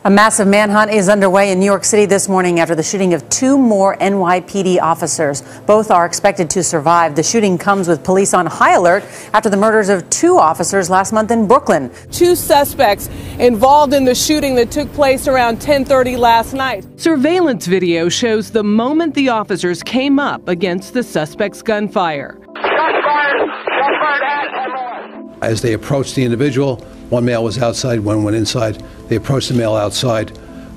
A massive manhunt is underway in New York City this morning after the shooting of two more NYPD officers. Both are expected to survive. The shooting comes with police on high alert after the murders of two officers last month in Brooklyn. Two suspects involved in the shooting that took place around 10:30 last night. Surveillance video shows the moment the officers came up against the suspect's gunfire. As they approached the individual, one male was outside, one went inside. They approached the male outside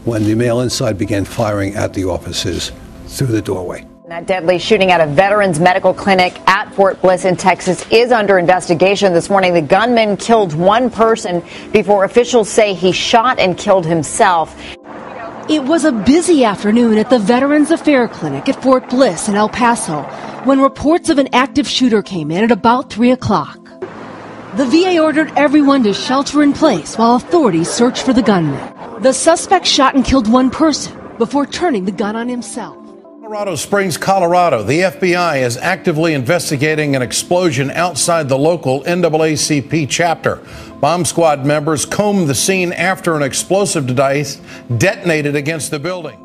when the male inside began firing at the officers through the doorway. That deadly shooting at a veterans medical clinic at Fort Bliss in Texas is under investigation. This morning, the gunman killed one person before officials say he shot and killed himself. It was a busy afternoon at the Veterans Affairs Clinic at Fort Bliss in El Paso when reports of an active shooter came in at about 3 o'clock. The VA ordered everyone to shelter in place while authorities searched for the gunman. The suspect shot and killed one person before turning the gun on himself. Colorado Springs, Colorado. The FBI is actively investigating an explosion outside the local NAACP chapter. Bomb squad members combed the scene after an explosive device detonated against the building.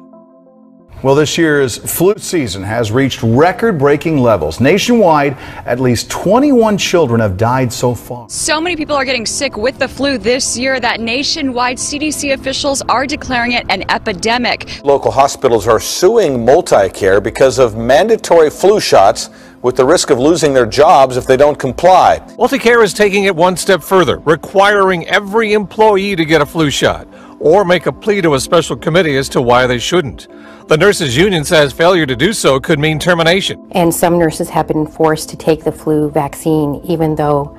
Well, this year's flu season has reached record-breaking levels. Nationwide, at least 21 children have died so far. So many people are getting sick with the flu this year that nationwide CDC officials are declaring it an epidemic. Local hospitals are suing Multicare because of mandatory flu shots with the risk of losing their jobs if they don't comply. Multicare is taking it one step further, requiring every employee to get a flu shot or make a plea to a special committee as to why they shouldn't. The nurses union says failure to do so could mean termination. And some nurses have been forced to take the flu vaccine even though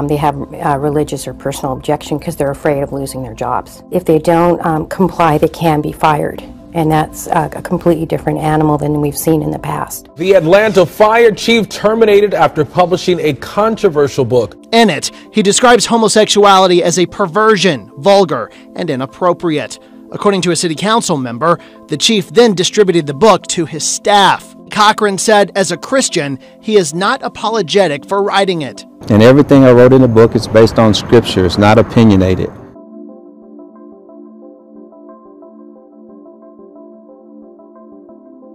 they have religious or personal objection because they're afraid of losing their jobs. If they don't comply, they can be fired. And that's a completely different animal than we've seen in the past. The Atlanta fire chief terminated after publishing a controversial book. In it, he describes homosexuality as a perversion, vulgar, and inappropriate. According to a city council member, the chief then distributed the book to his staff. Cochran said, as a Christian, he is not apologetic for writing it. And everything I wrote in the book is based on scripture. It's not opinionated.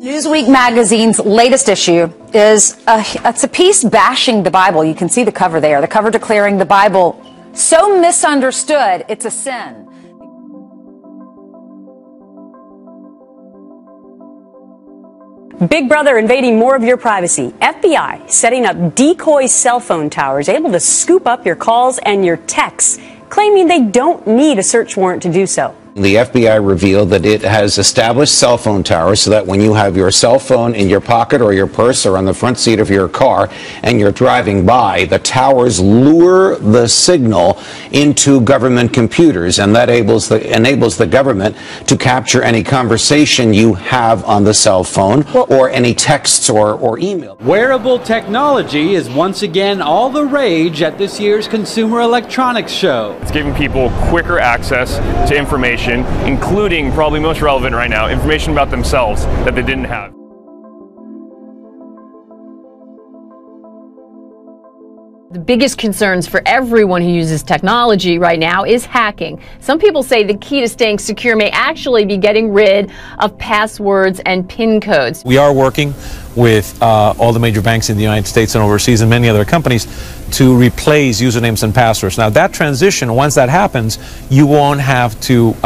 Newsweek magazine's latest issue is it's a piece bashing the Bible. You can see the cover there. The cover declaring the Bible so misunderstood, it's a sin. Big Brother invading more of your privacy. FBI setting up decoy cell phone towers able to scoop up your calls and your texts, claiming they don't need a search warrant to do so. The FBI revealed that it has established cell phone towers so that when you have your cell phone in your pocket or your purse or on the front seat of your car and you're driving by, the towers lure the signal into government computers, and that enables the government to capture any conversation you have on the cell phone or any texts or email. Wearable technology is once again all the rage at this year's Consumer Electronics Show. It's giving people quicker access to information, including, probably most relevant right now, information about themselves that they didn't have. The biggest concerns for everyone who uses technology right now is hacking. Some people say the key to staying secure may actually be getting rid of passwords and PIN codes. We are working with all the major banks in the United States and overseas and many other companies to replace usernames and passwords. Now that transition, once that happens, you won't have to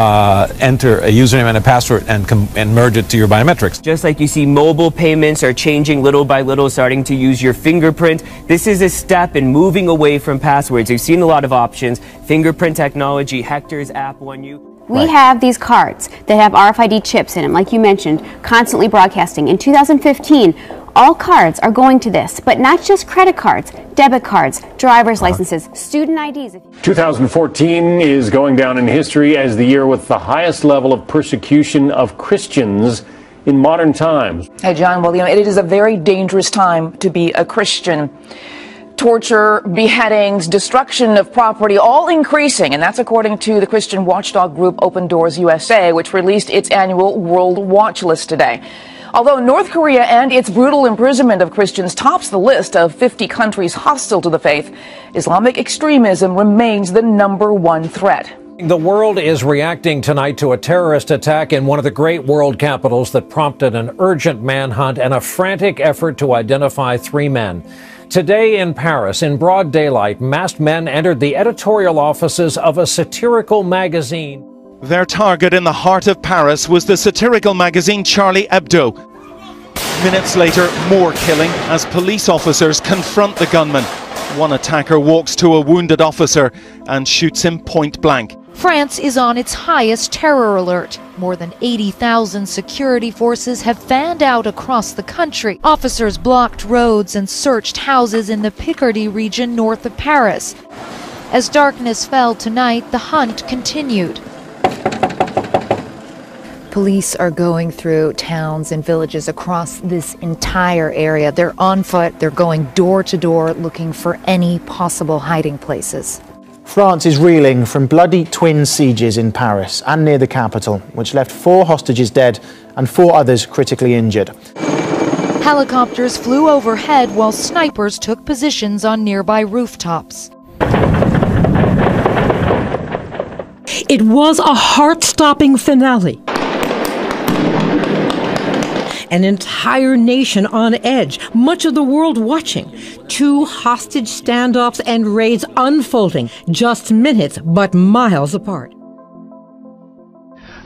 enter a username and a password and merge it to your biometrics. Just like you see mobile payments are changing little by little, starting to use your fingerprint, this is a step in moving away from passwords. You've seen a lot of options. Fingerprint technology, Hector's app, We have these cards that have RFID chips in them, like you mentioned, constantly broadcasting. In 2015, all cards are going to this, but not just credit cards, debit cards, driver's licenses, student IDs. 2014 is going down in history as the year with the highest level of persecution of Christians in modern times. Hey, John, well, it is a very dangerous time to be a Christian. Torture, beheadings, destruction of property, all increasing, and that's according to the Christian watchdog group Open Doors USA, which released its annual World Watch List today. Although North Korea and its brutal imprisonment of Christians tops the list of 50 countries hostile to the faith, Islamic extremism remains the #1 threat. The world is reacting tonight to a terrorist attack in one of the great world capitals that prompted an urgent manhunt and a frantic effort to identify 3 men. Today in Paris, in broad daylight, masked men entered the editorial offices of a satirical magazine. Their target in the heart of Paris was the satirical magazine Charlie Hebdo. Minutes later, more killing as police officers confront the gunman. One attacker walks to a wounded officer and shoots him point blank. France is on its highest terror alert. More than 80,000 security forces have fanned out across the country. Officers blocked roads and searched houses in the Picardy region north of Paris. As darkness fell tonight, the hunt continued. Police are going through towns and villages across this entire area. They're on foot, they're going door to door looking for any possible hiding places. France is reeling from bloody twin sieges in Paris and near the capital, which left 4 hostages dead and 4 others critically injured. Helicopters flew overhead while snipers took positions on nearby rooftops. It was a heart-stopping finale. An entire nation on edge, much of the world watching. 2 hostage standoffs and raids unfolding, just minutes but miles apart.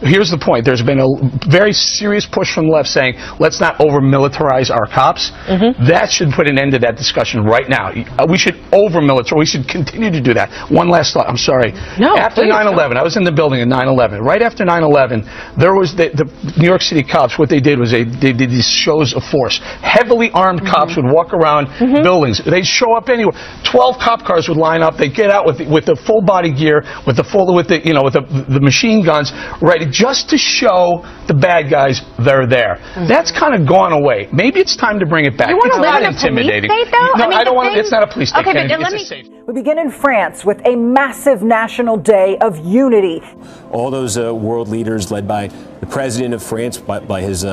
Here's the point. There's been a very serious push from the left saying, let's not over-militarize our cops. That should put an end to that discussion right now. We should over-militarize. We should continue to do that. One last thought. I'm sorry. No, after 9/11, I was in the building at 9/11. Right after 9/11, there was the New York City cops. What they did was they did these shows of force. Heavily armed cops would walk around buildings. They'd show up anywhere. 12 cop cars would line up. They'd get out with the full body gear, with the machine guns, ready just to show the bad guys they're there. That's kind of gone away. Maybe it's time to bring it back. You want It's to live not in a intimidating. police state, though? No, I don't want to. It's not a police state. Okay, but Kennedy. let It's a me. safe. We begin in France with a massive national day of unity. All those world leaders led by the president of France, by his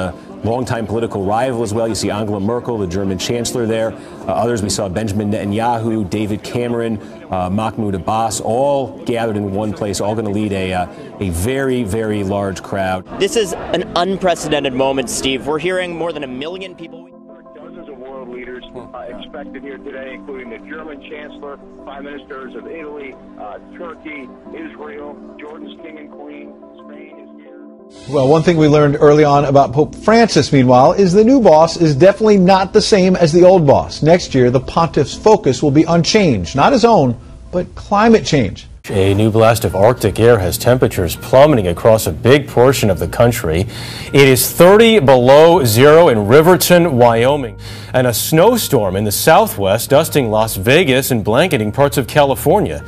longtime political rival as well. You see Angela Merkel, the German chancellor there. Others, we saw Benjamin Netanyahu, David Cameron, Mahmoud Abbas, all gathered in one place, all going to lead a very, very large crowd. This is an unprecedented moment, Steve. We're hearing more than 1 million people. Dozens of world leaders expected here today, including the German Chancellor, Prime Ministers of Italy, Turkey, Israel, Jordan's King and Queen, Spain is here. Well, one thing we learned early on about Pope Francis, meanwhile, is the new boss is definitely not the same as the old boss. Next year, the pontiff's focus will be on change, not his own, but climate change. A new blast of Arctic air has temperatures plummeting across a big portion of the country. It is 30 below zero in Riverton, Wyoming, and a snowstorm in the southwest dusting Las Vegas and blanketing parts of California.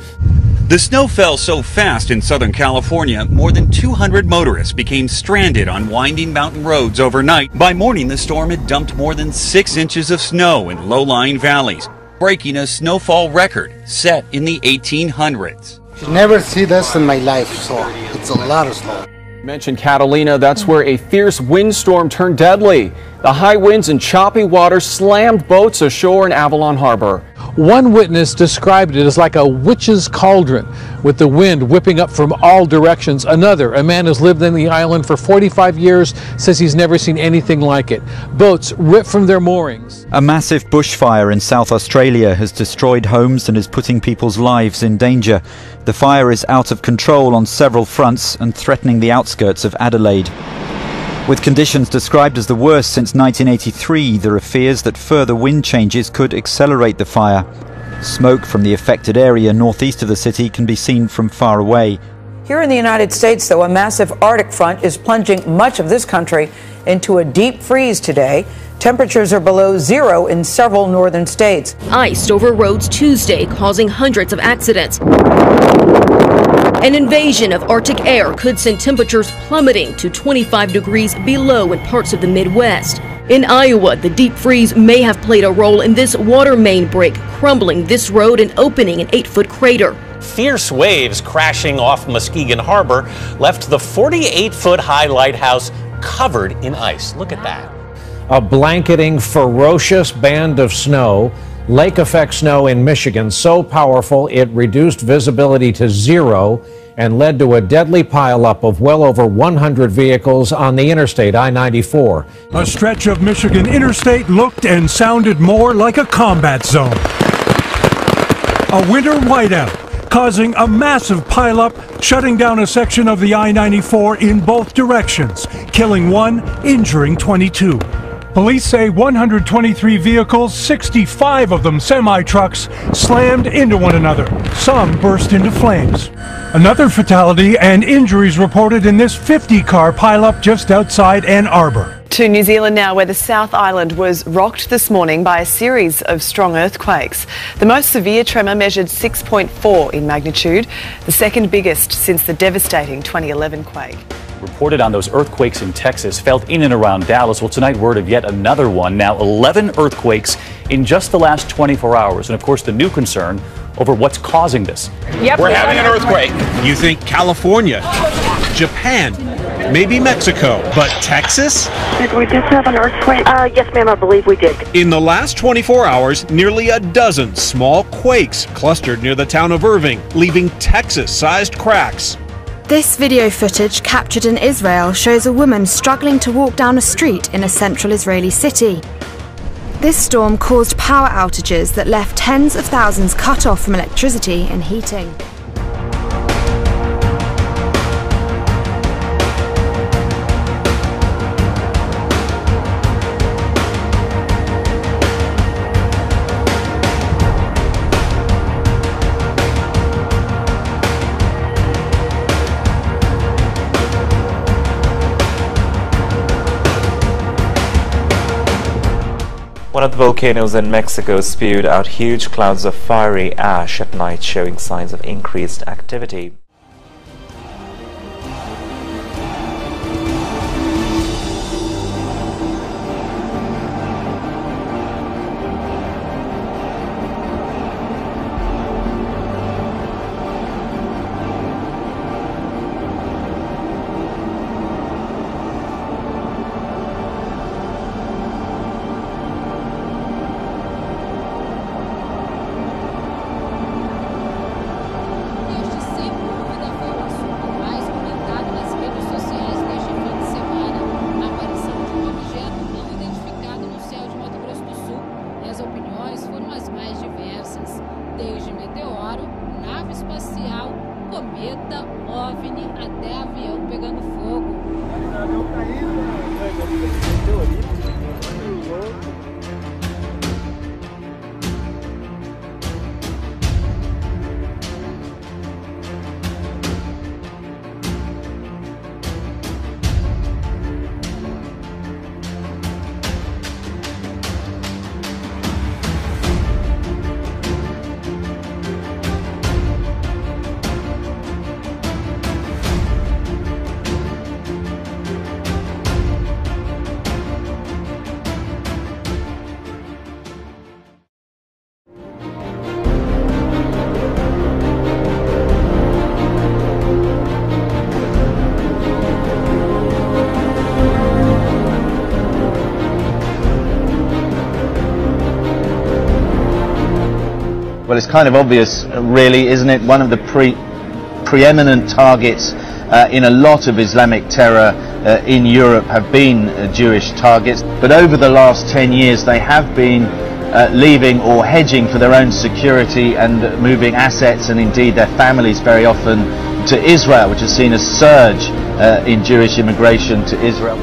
The snow fell so fast in Southern California, more than 200 motorists became stranded on winding mountain roads overnight. By morning, the storm had dumped more than 6 inches of snow in low-lying valleys, breaking a snowfall record set in the 1800s. Never see this in my life, so it's a lot of snow. Mentioned Catalina, that's where a fierce windstorm turned deadly. The high winds and choppy water slammed boats ashore in Avalon Harbor. One witness described it as like a witch's cauldron, with the wind whipping up from all directions. Another, a man who's lived in the island for 45 years, says he's never seen anything like it. Boats ripped from their moorings. A massive bushfire in South Australia has destroyed homes and is putting people's lives in danger. The fire is out of control on several fronts and threatening the outskirts of Adelaide. With conditions described as the worst since 1983, there are fears that further wind changes could accelerate the fire. Smoke from the affected area northeast of the city can be seen from far away. Here in the United States, though, a massive Arctic front is plunging much of this country into a deep freeze today. Temperatures are below zero in several northern states. Iced over roads Tuesday, causing hundreds of accidents. An invasion of Arctic air could send temperatures plummeting to 25 degrees below in parts of the Midwest. In Iowa, the deep freeze may have played a role in this water main break, crumbling this road and opening an 8-foot crater. Fierce waves crashing off Muskegon Harbor left the 48-foot high lighthouse covered in ice. Look at that. A blanketing, ferocious band of snow. Lake effect snow in Michigan so powerful it reduced visibility to zero and led to a deadly pileup of well over 100 vehicles on the interstate I-94. A stretch of Michigan interstate looked and sounded more like a combat zone. A winter whiteout, causing a massive pileup, shutting down a section of the I-94 in both directions, killing 1, injuring 22. Police say 123 vehicles, 65 of them semi-trucks, slammed into one another. Some burst into flames. Another fatality and injuries reported in this 50-car pileup just outside Ann Arbor. To New Zealand now, where the South Island was rocked this morning by a series of strong earthquakes. The most severe tremor measured 6.4 in magnitude, the second biggest since the devastating 2011 quake. Reported on those earthquakes in Texas, felt in and around Dallas. Well, tonight word of yet another one. Now 11 earthquakes in just the last 24 hours. And of course, the new concern over what's causing this. Yep, we're having an earthquake. You think California, Japan, maybe Mexico, but Texas? Did we just have an earthquake? Yes, ma'am, I believe we did. In the last 24 hours, nearly a dozen small quakes clustered near the town of Irving, leaving Texas-sized cracks. This video footage captured in Israel shows a woman struggling to walk down a street in a central Israeli city. This storm caused power outages that left tens of thousands cut off from electricity and heating. One of the volcanoes in Mexico spewed out huge clouds of fiery ash at night, showing signs of increased activity. Desde meteoro, nave espacial, cometa, OVNI, até avião pegando fogo. Well, it's kind of obvious, really, isn't it? One of the preeminent targets in a lot of Islamic terror in Europe have been Jewish targets. But over the last 10 years, they have been leaving or hedging for their own security and moving assets and indeed their families very often to Israel, which has seen a surge in Jewish immigration to Israel.